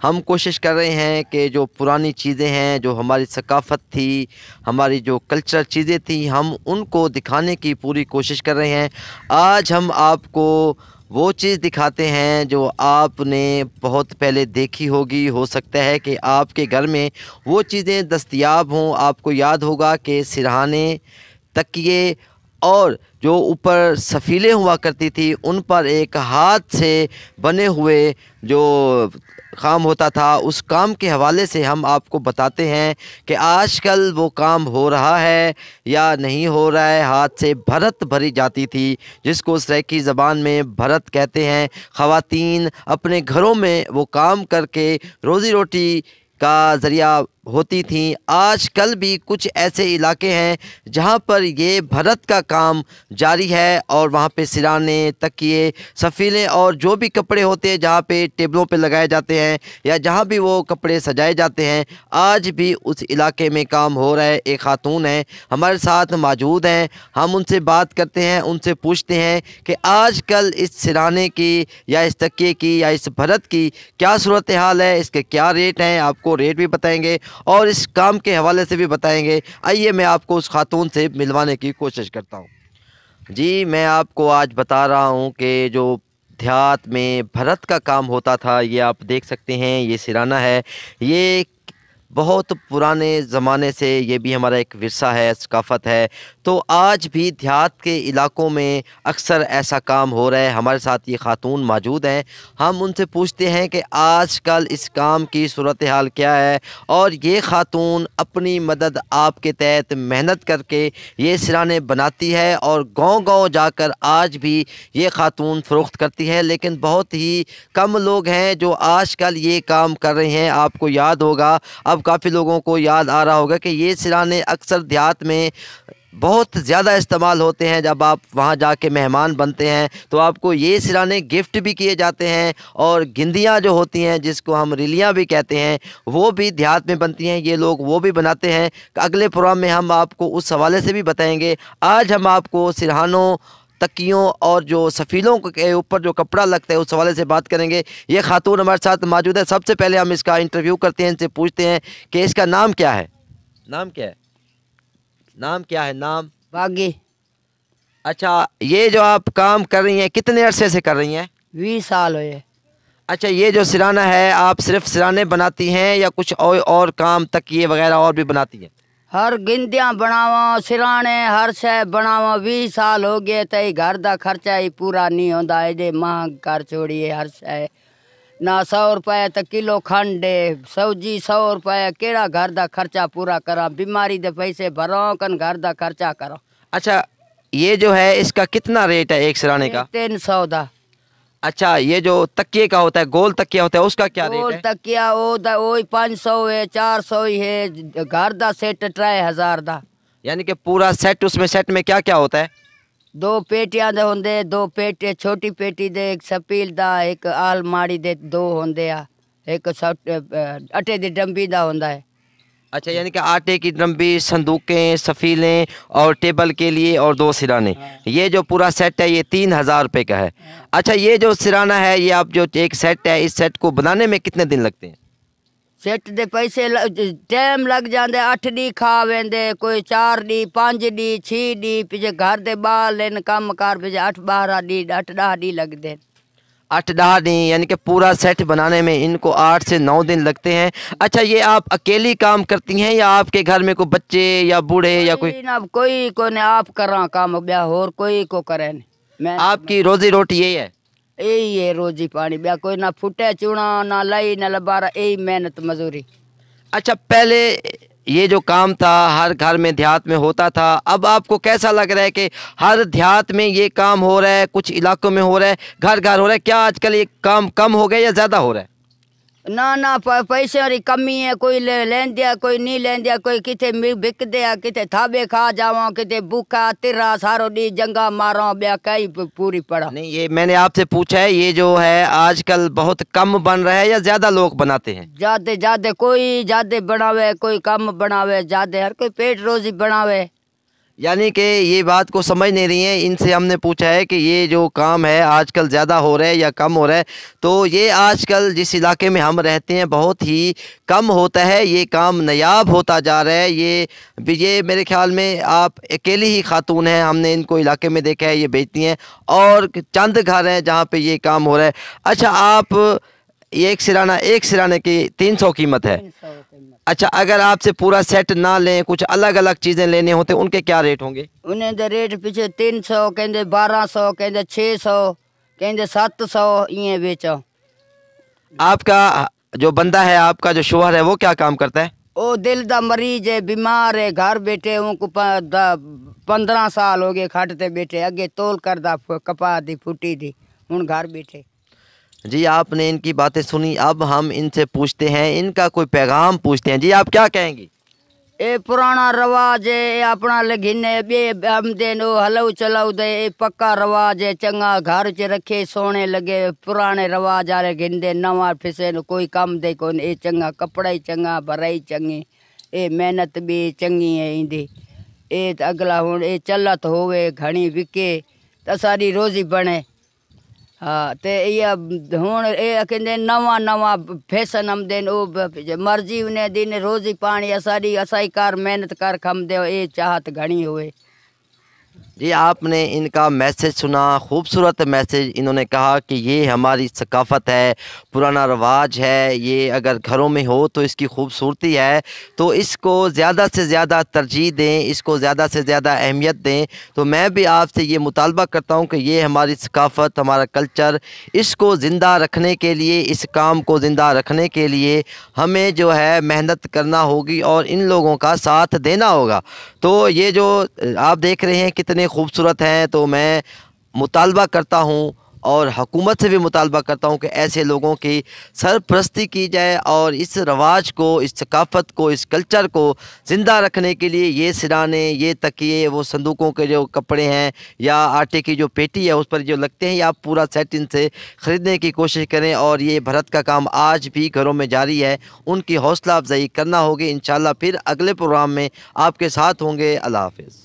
ہم کوشش کر رہے ہیں کہ جو پرانی چیزیں ہیں، جو ہماری ثقافت تھی، ہماری جو کلچرل چیزیں تھیں، ہم ان کو دکھانے کی پوری کوشش کر رہے ہیں۔ آج ہم آپ کو وہ چیز دکھاتے ہیں جو آپ نے بہت پہلے دیکھی ہوگی۔ ہو سکتا ہے کہ آپ کے گھر میں وہ چیزیں دستیاب ہوں۔ آپ کو یاد ہوگا کہ سرہانے، تکیے اور جو اوپر سفیلیں ہوا کرتی تھی، ان پر ایک ہاتھ سے بنے ہوئے جو کام ہوتا تھا، اس کام کے حوالے سے ہم آپ کو بتاتے ہیں کہ آج کل وہ کام ہو رہا ہے یا نہیں ہو رہا ہے۔ ہاتھ سے بھرت بھری جاتی تھی، جس کو سرائیکی زبان میں بھرت کہتے ہیں۔ خواتین اپنے گھروں میں وہ کام کر کے روزی روٹی کا ذریعہ ہوتی تھیں۔ آج کل بھی کچھ ایسے علاقے ہیں جہاں پر یہ بھرت کا کام جاری ہے، اور وہاں پہ سرانے، تکیے، سفیلیں اور جو بھی کپڑے ہوتے ہیں جہاں پہ ٹیبلوں پہ لگائے جاتے ہیں یا جہاں بھی وہ کپڑے سجائے جاتے ہیں، آج بھی اس علاقے میں کام ہو رہا ہے۔ ایک خاتون ہیں ہمارے ساتھ موجود ہیں، ہم ان سے بات کرتے ہیں، ان سے پوچھتے ہیں کہ آج کل اس سرانے کی یا اس تکیے کی یا اس بھرت کی کیا صورتحال ہے، اس کے کیا ریٹ ہیں۔ آپ کو ریٹ بھی بتائیں گے اور اس کام کے حوالے سے بھی بتائیں گے۔ آئیے میں آپ کو اس خاتون سے ملوانے کی کوشش کرتا ہوں۔ جی، میں آپ کو آج بتا رہا ہوں کہ جو دیہات میں بھرت کا کام ہوتا تھا، یہ آپ دیکھ سکتے ہیں، یہ سرانہ ہے۔ یہ بہت پرانے زمانے سے یہ بھی ہمارا ایک ورثہ ہے، ثقافت ہے۔ تو آج بھی دیہات کے علاقوں میں اکثر ایسا کام ہو رہا ہے۔ ہمارے ساتھ یہ خاتون موجود ہیں، ہم ان سے پوچھتے ہیں کہ آج کل اس کام کی صورتحال کیا ہے، اور یہ خاتون اپنی مدد آپ کے تحت محنت کر کے یہ سرانے بناتی ہے، اور گاؤں گاؤں جا کر آج بھی یہ خاتون فروخت کرتی ہے۔ لیکن بہت ہی کم لوگ ہیں جو آج کل یہ کام کر رہے ہیں۔ آپ کو یاد ہوگا، اب کافی لوگوں کو یاد آ رہا ہوگا کہ یہ سرانے اکثر دیہات میں بہت زیادہ استعمال ہوتے ہیں۔ جب آپ وہاں جا کے مہمان بنتے ہیں تو آپ کو یہ سرانے گفٹ بھی کیے جاتے ہیں، اور گندیاں جو ہوتی ہیں، جس کو ہم ریلیاں بھی کہتے ہیں، وہ بھی دیہات میں بنتی ہیں۔ یہ لوگ وہ بھی بناتے ہیں۔ اگلے پروگرام میں ہم آپ کو اس حوالے سے بھی بتائیں گے۔ آج ہم آپ کو سرہانوں، تکیوں اور جو سفیلوں کے اوپر جو کپڑا لگتا ہے اس حوالے سے بات کریں گے۔ یہ خاتون ہمارے ساتھ موجود ہے۔ سب سے پہلے ہم اس کا انٹرویو کرتے ہیں، ان سے پوچھتے ہیں کہ اس کا نام کیا ہے۔ نام کیا ہے؟ نام کیا ہے؟ نام باغی اچھا، یہ جو آپ کام کر رہی ہیں کتنے عرصے سے کر رہی ہیں؟ 20 سال ہوئے۔ اچھا، یہ جو سرانہ ہے، آپ صرف سرانے بناتی ہیں یا کچھ اور کام، تکیے وغیرہ اور بھی بناتی ہیں؟ ہر گندیاں بناواں، سرانے، ہر شے بناواں۔ 20 سال ہو گئے تے گھر دا خرچہ ہی پورا نہیں ہوندا، ایڈے مہنگ کر چھوڑیے ہر شے۔ نہ 100 روپے تے کلو کھنڈ، سوجی 100 روپے، کیڑا گھر دا خرچہ پورا کراں؟ بیماری دے پیسے بھراں کن گھر دا خرچہ کراں۔ اچھا، یہ جو ہے اس کا کتنا ریٹ ہے ایک سرانے کا؟ 300 دا۔ اچھا، یہ جو تکیے کا ہوتا ہے، گول تکیہ ہوتا ہے، اس کا کیا ریٹ گول ہے؟ تکیا وہی 500 ہے، 400 ہی ہے۔ گھر دا سیٹ 3000 دا۔ یعنی کہ پورا سیٹ، اس میں سیٹ میں کیا کیا ہوتا ہے؟ 2 پیٹیاں دے ہوندے، 2 پیٹی، چھوٹی پیٹی دے، ایک سپیل دا، ایک آلماڑی دے 2 ہوندے آ، ایک اٹے دی ڈمبی دا ہوندا ہے۔ اچھا، یعنی کہ آٹے کی ڈرمبی، صندوقیں، سفیلیں اور ٹیبل کے لیے اور 2 سرانے، یہ جو پورا سیٹ ہے یہ 3000 روپے کا ہے۔ اچھا، یہ جو سرانہ ہے، یہ آپ جو ایک سیٹ ہے، اس سیٹ کو بنانے میں کتنے دن لگتے ہیں؟ سیٹ دے پیسے ٹائم لگ جاندے، 8 ڈی کھا ویندے، کوئی 4 ڈی، 5 ڈی، 6 ڈی، پیچھے گھر دے بال لین کام کار پیچھے 8-12 ڈی، 8-10 ڈی لگ دے۔ 8-10 دن، یعنی کہ پورا سیٹ بنانے میں ان کو 8 سے 9 دن لگتے ہیں۔ اچھا، یہ آپ اکیلی کام کرتی ہیں یا آپ کے گھر میں کوئی بچے یا بوڑھے یا کوئی؟ کوئی کو نے آپ کراں کام بیا، اور کوئی کو کرے نہیں۔ میں آپ کی روزی روٹی یہی ہے؟ یہی ہے روزی پانی، بیا کوئی نہ پھٹے چونا، نہ لائی نہ لبارا، یہی محنت مزوری۔ اچھا، پہلے یہ جو کام تھا ہر گھر میں دیہات میں ہوتا تھا، اب آپ کو کیسا لگ رہا ہے کہ ہر دیہات میں یہ کام ہو رہا ہے، کچھ علاقوں میں ہو رہا ہے، گھر گھر ہو رہا ہے؟ کیا آج کل یہ کام کم ہو گیا یا زیادہ ہو رہا ہے؟ نہ پیسے والی کمی ہے، کوئی لین دیا، کوئی نہیں لین دیا، کوئی کتے بک دیا، کتے تھابے کھا جاواں، کتے بھوکا تیرا سارو ڈی جنگا ماراں، بیا کئی پوری پڑا۔ نہیں، یہ میں نے آپ سے پوچھا ہے، یہ جو ہے آج کل بہت کم بن رہا ہے یا زیادہ لوگ بناتے ہیں؟ زیادہ کوئی زیادہ بناوے، کوئی کم بناوے، زیادہ ہر کوئی پیٹ روزی بناوے۔ یعنی کہ یہ بات کو سمجھ نہیں رہی ہیں. ان سے ہم نے پوچھا ہے کہ یہ جو کام ہے آج کل زیادہ ہو رہا ہے یا کم ہو رہا ہے. تو یہ آج کل جس علاقے میں ہم رہتے ہیں بہت ہی کم ہوتا ہے, یہ کام نایاب ہوتا جا رہا ہے. یہ میرے خیال میں آپ اکیلی ہی خاتون ہیں, ہم نے ان کو علاقے میں دیکھا ہے, یہ بیچتی ہیں, اور چند گھر ہیں جہاں پہ یہ کام ہو رہا ہے. اچھا, آپ ایک سرانے کی 300 قیمت ہے. 300 قیمت. اچھا, اگر آپ سے پورا سیٹ نہ لیں, کچھ الگ الگ چیزیں لینے ہوتے, ان کے کیا ریٹ ہوں گے؟ انہیں دے ریٹ پیچھے 300 کہندے 1200 کہندے 600 کہندے 700 یہ بیچو. آپ کا جو بندہ ہے, آپ کا جو شوہر ہے, وہ کیا کام کرتا ہے؟ او دل دا مریض ہے, بیمار ہے, گھر بیٹھے ان کو 15 سال ہو گئے کھٹتے بیٹھے, اگے تول کردا کپا دی پھٹی دی, ہن گھر بیٹھے. جی, آپ نے ان کی باتیں سنی. اب ہم ان سے پوچھتے ہیں, ان کا کوئی پیغام پوچھتے ہیں. جی, آپ کیا کہیں گی؟ اے پرانا رواج ہے, اے اپنا لگنے بے ہم دینو ہلو چلاؤ دے, اے پکا رواج ہے, چنگا گھر چ رکھے سونے لگے. پرانے رواج والے گھندے نواں پھسے نو کوئی کم دے کون. اے چنگا کپڑا ہی چنگا, بھرائی چنگی, اے محنت بھی چنگی ہے ایندی. اے اگلا ہن اے چلت ہوئے گھنی وکے تے ساری روزی بنے. ہاں, تے یہ ہن اے کہندے نواں فیشن ہم دین, او مرضی انہیں دین روزی پانی اسائی کر محنت کر کھم دے, اے چاہت گھنی ہوئے. جی, آپ نے ان کا میسج سنا, خوبصورت میسج. انہوں نے کہا کہ یہ ہماری ثقافت ہے, پرانا رواج ہے, یہ اگر گھروں میں ہو تو اس کی خوبصورتی ہے, تو اس کو زیادہ سے زیادہ ترجیح دیں, اس کو زیادہ سے زیادہ اہمیت دیں. تو میں بھی آپ سے یہ مطالبہ کرتا ہوں کہ یہ ہماری ثقافت, ہمارا کلچر, اس کو زندہ رکھنے کے لیے, اس کام کو زندہ رکھنے کے لیے ہمیں جو ہے محنت کرنا ہوگی اور ان لوگوں کا ساتھ دینا ہوگا. تو یہ جو آپ دیکھ رہے ہیں کتنے خوبصورت ہیں, تو میں مطالبہ کرتا ہوں اور حکومت سے بھی مطالبہ کرتا ہوں کہ ایسے لوگوں کی سرپرستی کی جائے, اور اس رواج کو, اس ثقافت کو, اس کلچر کو زندہ رکھنے کے لیے یہ سرانے, یہ تکیے, وہ صندوقوں کے جو کپڑے ہیں یا آٹے کی جو پیٹی ہے اس پر جو لگتے ہیں, یہ آپ پورا سیٹ ان سے خریدنے کی کوشش کریں. اور یہ بھرت کا کام آج بھی گھروں میں جاری ہے, ان کی حوصلہ افزائی کرنا ہوگی. انشاءاللہ پھر اگلے پروگرام میں آپ کے ساتھ ہوں گے. اللہ حافظ.